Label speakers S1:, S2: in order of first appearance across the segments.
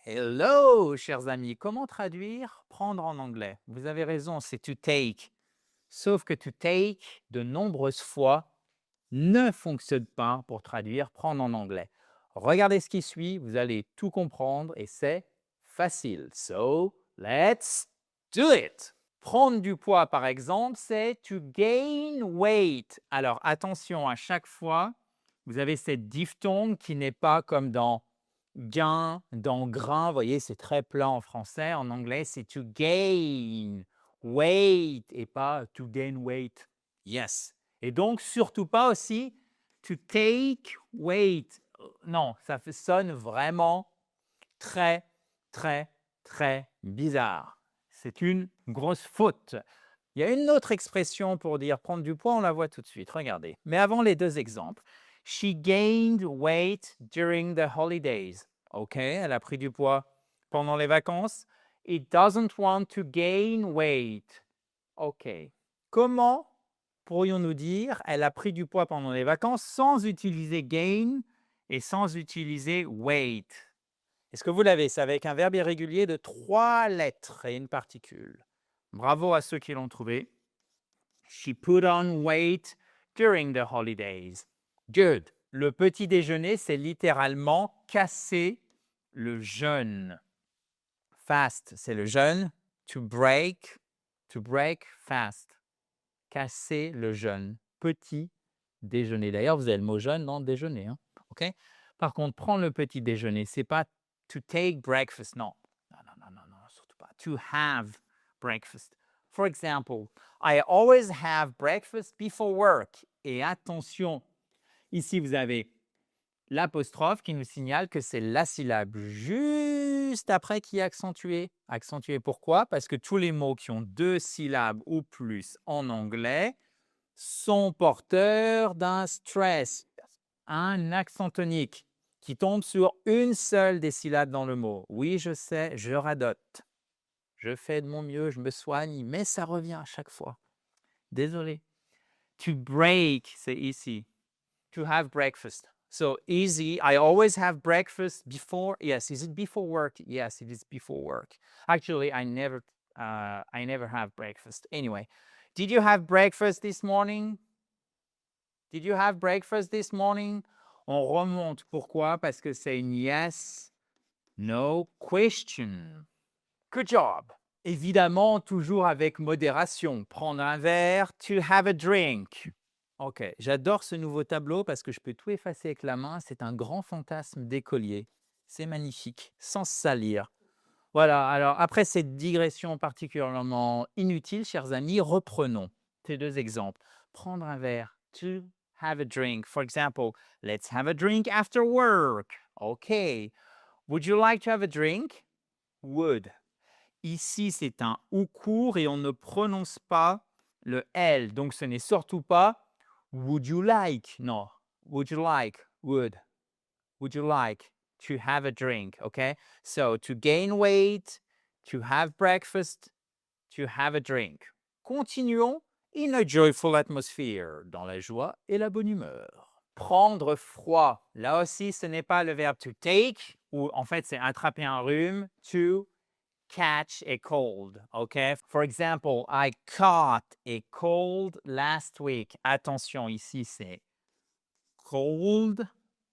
S1: Hello, chers amis. Comment traduire prendre en anglais? Vous avez raison, c'est to take. Sauf que to take, de nombreuses fois, ne fonctionne pas pour traduire prendre en anglais. Regardez ce qui suit, vous allez tout comprendre et c'est facile. So, let's do it. Prendre du poids, par exemple, c'est to gain weight. Alors, attention, à chaque fois, vous avez cette diphtongue qui n'est pas comme dans gain, dans grain. Vous voyez, c'est très plat en français. En anglais, c'est to gain weight et pas to gain weight. Yes. Et donc, surtout pas aussi to take weight. Non, sonne vraiment très, très, très bizarre. C'est une grosse faute. Il y a une autre expression pour dire prendre du poids, on la voit tout de suite. Regardez. Mais avant les deux exemples. She gained weight during the holidays. OK, elle a pris du poids pendant les vacances. It doesn't want to gain weight. OK. Comment pourrions-nous dire elle a pris du poids pendant les vacances sans utiliser gain et sans utiliser weight? Est-ce que vous l'avez? C'est avec un verbe irrégulier de 3 lettres et une particule. Bravo à ceux qui l'ont trouvé. She put on weight during the holidays. Good. Le petit déjeuner, c'est littéralement casser le jeûne. Fast, c'est le jeûne. To break fast. Casser le jeûne. Petit déjeuner. D'ailleurs, vous avez le mot jeûne dans déjeuner. Hein? OK? Par contre, prendre le petit déjeuner, c'est pas to take breakfast. Non. Non, non, non, non, non, surtout pas. To have breakfast. For example, I always have breakfast before work. Et attention, ici, vous avez l'apostrophe qui nous signale que c'est la syllabe juste après qui est accentuée. Accentuée pourquoi? Parce que tous les mots qui ont 2 syllabes ou plus en anglais sont porteurs d'un stress, un accent tonique qui tombe sur une seule des syllabes dans le mot. Oui, je sais, je radote. Je fais de mon mieux, je me soigne, mais ça revient à chaque fois. Désolé. To break, c'est ici. To have breakfast. So easy. I always have breakfast before. Yes, is it before work? Yes, it is before work. Actually, I never have breakfast. Anyway, did you have breakfast this morning? Did you have breakfast this morning? On remonte. Pourquoi? Parce que c'est une yes, no question. Good job. Évidemment, toujours avec modération. Prendre un verre, to have a drink. OK, j'adore ce nouveau tableau parce que je peux tout effacer avec la main. C'est un grand fantasme d'écolier. C'est magnifique, sans se salir. Voilà, alors après cette digression particulièrement inutile, chers amis, reprenons ces deux exemples. Prendre un verre, to have a drink. For example, let's have a drink after work. OK. Would you like to have a drink? Would. Ici, c'est un ou court et on ne prononce pas le L. Donc, ce n'est surtout pas would you like. Non. Would you like? Would. Would you like to have a drink? Okay. So, to gain weight, to have breakfast, to have a drink. Continuons in a joyful atmosphere, dans la joie et la bonne humeur. Prendre froid. Là aussi, ce n'est pas le verbe to take, ou en fait, c'est attraper un rhume. To catch a cold, okay? For example, I caught a cold last week. Attention, ici, c'est cold,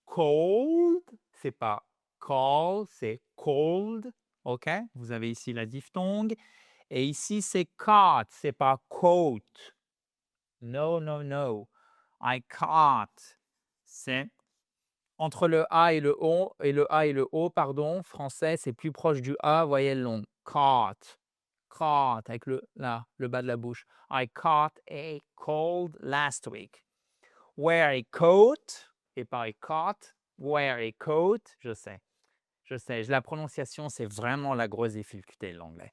S1: cold. C'est pas call, c'est cold, OK? Vous avez ici la diphtongue. Et ici, c'est caught, c'est pas coat. No, no, no. I caught. C'est entre le A et le O, pardon, français, c'est plus proche du A, voyelle longue. Caught. Caught, avec le bas de la bouche. I caught a cold last week. Wear a coat, et pas a caught. Wear a coat, je sais. La prononciation, c'est vraiment la grosse difficulté de l'anglais.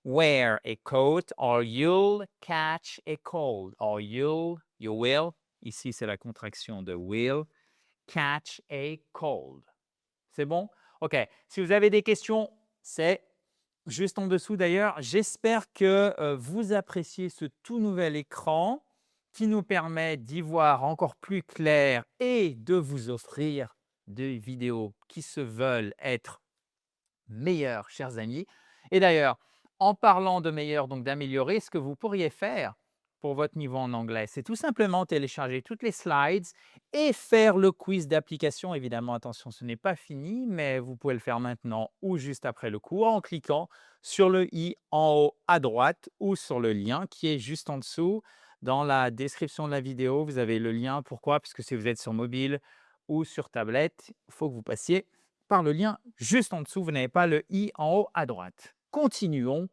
S1: Wear a coat or you'll catch a cold. Or you will. Ici, c'est la contraction de will. Catch a cold. C'est bon? OK. Si vous avez des questions, c'est juste en dessous d'ailleurs. J'espère que vous appréciez ce tout nouvel écran qui nous permet d'y voir encore plus clair et de vous offrir des vidéos qui se veulent être meilleur, chers amis. Et d'ailleurs, en parlant de meilleur, donc d'améliorer, ce que vous pourriez faire pour votre niveau en anglais, c'est tout simplement télécharger toutes les slides et faire le quiz d'application. Évidemment, attention, ce n'est pas fini, mais vous pouvez le faire maintenant ou juste après le cours en cliquant sur le i en haut à droite ou sur le lien qui est juste en dessous. Dans la description de la vidéo, vous avez le lien. Pourquoi? Parce que si vous êtes sur mobile ou sur tablette, il faut que vous passiez par le lien juste en dessous. Vous n'avez pas le i en haut à droite. Continuons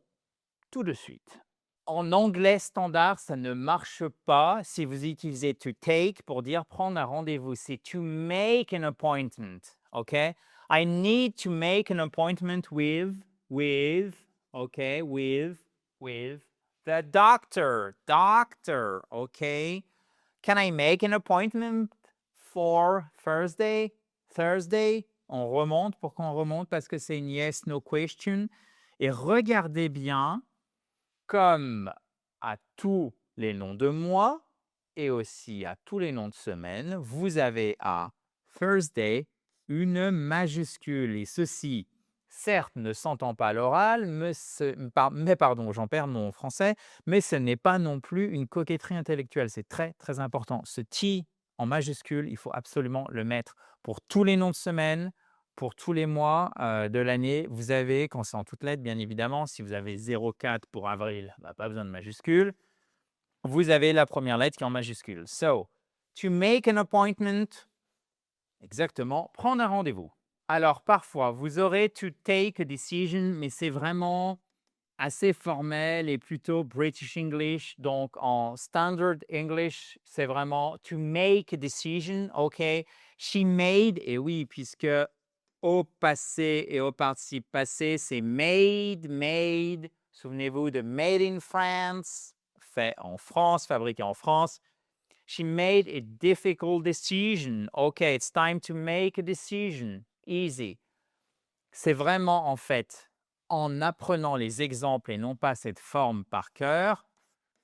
S1: tout de suite. En anglais standard, ça ne marche pas si vous utilisez to take pour dire prendre un rendez-vous. C'est to make an appointment. OK? I need to make an appointment OK, with the doctor. Doctor. OK? Can I make an appointment for Thursday? Thursday? On remonte. Pourquoi on remonte? Parce que c'est une yes, no question. Et regardez bien, comme à tous les noms de mois et aussi à tous les noms de semaine, vous avez à Thursday une majuscule. Et ceci, certes, ne s'entend pas à l'oral, mais pardon, j'en perds mon français, mais ce n'est pas non plus une coquetterie intellectuelle. C'est très, très important. Ce T en majuscule, il faut absolument le mettre pour tous les noms de semaine, pour tous les mois de l'année. Vous avez, quand c'est en toutes lettres, bien évidemment, si vous avez 04 pour avril, pas besoin de majuscule. Vous avez la première lettre qui est en majuscule. So, to make an appointment, exactement, prendre un rendez-vous. Alors, parfois, vous aurez to take a decision, mais c'est vraiment assez formel et plutôt British English. Donc, en Standard English, c'est vraiment to make a decision. OK, she made, et oui, puisque au passé et au participe passé, c'est made, made. Souvenez-vous de made in France, fait en France, fabriqué en France. She made a difficult decision. OK, it's time to make a decision. Easy. C'est vraiment, en fait, en apprenant les exemples et non pas cette forme par cœur,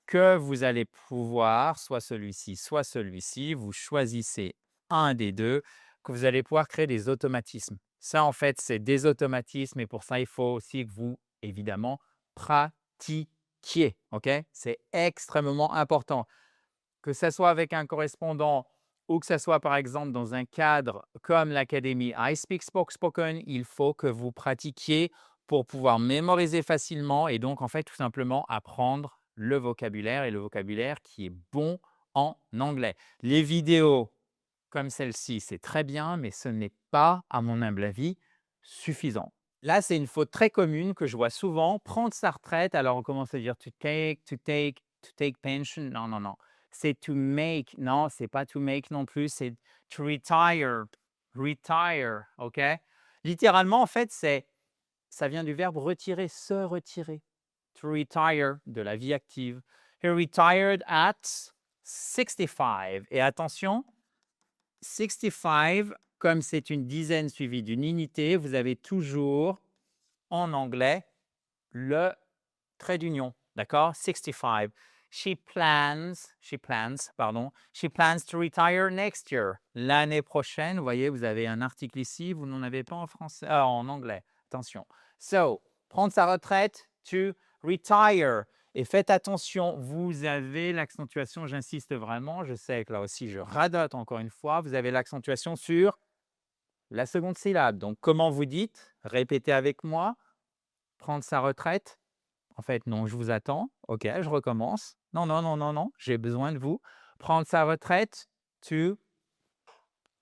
S1: que vous allez pouvoir, soit celui-ci, vous choisissez un des deux, que vous allez pouvoir créer des automatismes. Ça, en fait, c'est des automatismes et pour ça, il faut aussi que vous, évidemment, pratiquiez. OK? C'est extrêmement important. Que ce soit avec un correspondant ou que ce soit, par exemple, dans un cadre comme l'académie iSpeak Spoken, il faut que vous pratiquiez pour pouvoir mémoriser facilement et donc, en fait, tout simplement apprendre le vocabulaire et le vocabulaire qui est bon en anglais. Les vidéos comme celle-ci, c'est très bien, mais ce n'est pas, à mon humble avis, suffisant. Là, c'est une faute très commune que je vois souvent. Prendre sa retraite, alors on commence à dire to take pension. Non, non, non. C'est to make. Non, c'est pas to make non plus, c'est to retire. Retire, OK? Littéralement, en fait, ça vient du verbe retirer, se retirer. To retire, de la vie active. He retired at 65. Et attention, 65, comme c'est une dizaine suivie d'une unité, vous avez toujours en anglais le trait d'union, d'accord? 65. She plans to retire next year. L'année prochaine, vous voyez, vous avez un article ici, vous n'en avez pas en français, en anglais. Attention. So, prendre sa retraite, to retire. Et faites attention, vous avez l'accentuation, j'insiste vraiment, je sais que là aussi je radote encore une fois, vous avez l'accentuation sur la seconde syllabe. Donc, comment vous dites? Répétez avec moi. Prendre sa retraite. En fait, non, je vous attends. OK, je recommence. Non, non, non, non, non, j'ai besoin de vous. Prendre sa retraite, to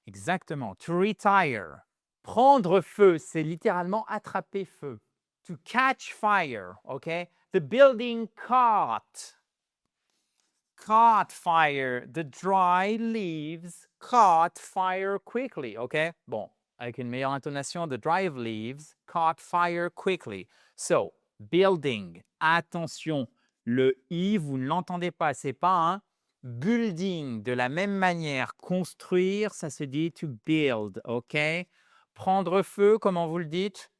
S1: exactement, to retire. Prendre feu, c'est littéralement attraper feu. To catch fire, OK? The building caught fire. The dry leaves caught fire quickly, OK? Bon, avec une meilleure intonation, the dry leaves caught fire quickly. So, building, attention, le i, vous ne l'entendez pas, c'est pas un building. De la même manière, construire, ça se dit to build, OK? Prendre feu, comment vous le dites?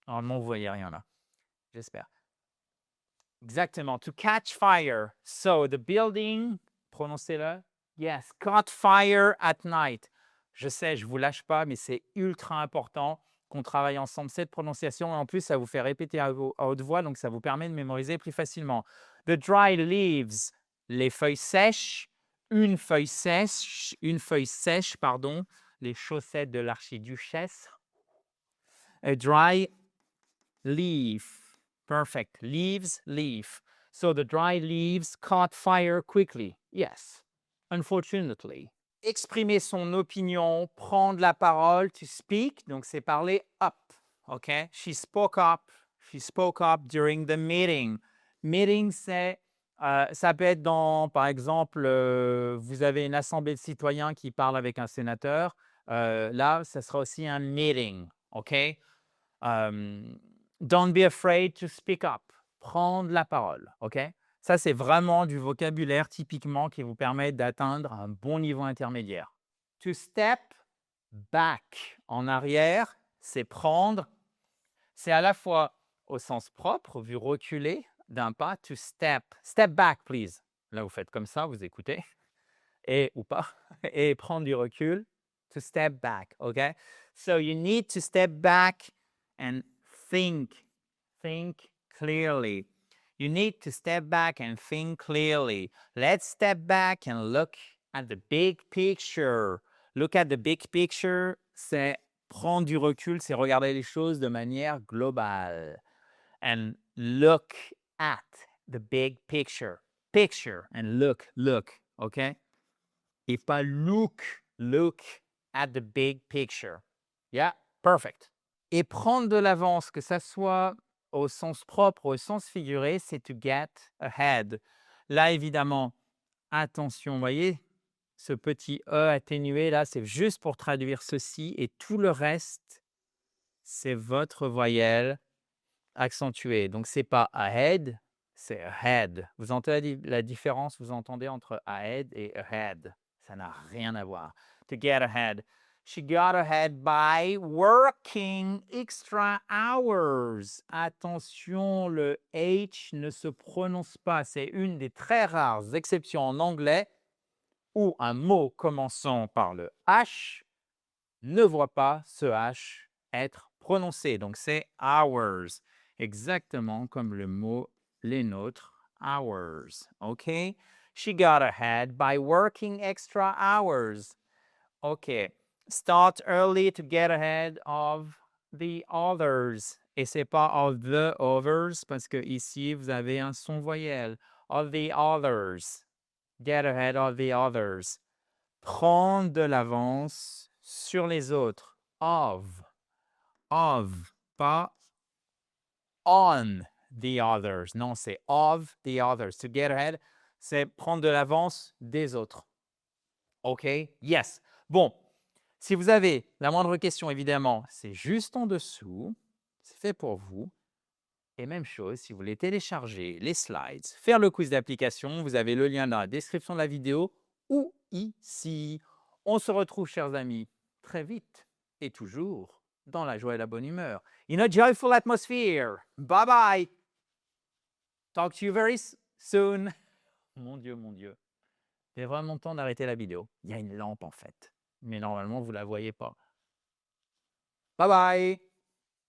S1: Normalement, vous ne voyez rien là, j'espère. Exactement, to catch fire. So, the building, prononcez-le. Yes, caught fire at night. Je sais, je ne vous lâche pas, mais c'est ultra important qu'on travaille ensemble cette prononciation et en plus, ça vous fait répéter à haute voix, donc ça vous permet de mémoriser plus facilement. The dry leaves, les feuilles sèches, une feuille sèche, pardon, les chaussettes de l'archiduchesse. A dry leaf, perfect, leaves, leaf. So the dry leaves caught fire quickly. Yes, unfortunately. Exprimer son opinion, prendre la parole, to speak, donc c'est parler up, ok? She spoke up during the meeting. Meeting, c'est, ça peut être dans, par exemple, vous avez une assemblée de citoyens qui parle avec un sénateur. Là, ça sera aussi un meeting, ok? Don't be afraid to speak up. Prendre la parole, ok? Ça, c'est vraiment du vocabulaire typiquement qui vous permet d'atteindre un bon niveau intermédiaire. To step back, en arrière, c'est prendre. C'est à la fois au sens propre, vu reculer d'un pas, to step. Step back, please. Là, vous faites comme ça, vous écoutez, et ou pas, et prendre du recul, to step back, ok? So you need to step back and think clearly. You need to step back and think clearly. Let's step back and look at the big picture. Look at the big picture, c'est prendre du recul, c'est regarder les choses de manière globale. And look at the big picture. Picture and look, okay? Et pas look at the big picture. Yeah, perfect. Et prendre de l'avance, que ça soit au sens propre ou au sens figuré, c'est to get ahead. Là, évidemment, attention, vous voyez, ce petit E atténué, là, c'est juste pour traduire ceci et tout le reste, c'est votre voyelle accentuée. Donc, ce n'est pas ahead, c'est ahead. Vous entendez la différence, vous entendez entre ahead et ahead. Ça n'a rien à voir. To get ahead. She got ahead by working extra hours. Attention, le H ne se prononce pas. C'est une des très rares exceptions en anglais où un mot commençant par le H ne voit pas ce H être prononcé. Donc, c'est hours. Exactement comme le mot les nôtres, hours. OK? She got ahead by working extra hours. OK. Start early to get ahead of the others. Et c'est pas of the others parce que ici, vous avez un son voyelle. Of the others. Get ahead of the others. Prendre de l'avance sur les autres. Of, pas on the others. Non, c'est of the others. To get ahead, c'est prendre de l'avance des autres. OK? Yes. Bon, si vous avez la moindre question, évidemment, c'est juste en dessous. C'est fait pour vous. Et même chose, si vous voulez télécharger les slides, faire le quiz d'application, vous avez le lien dans la description de la vidéo ou ici. On se retrouve, chers amis, très vite et toujours dans la joie et la bonne humeur. In a joyful atmosphere. Bye bye. Talk to you very soon. Mon Dieu, mon Dieu. C'est vraiment temps d'arrêter la vidéo. Il y a une lampe en fait. Mais normalement, vous ne la voyez pas. Bye bye.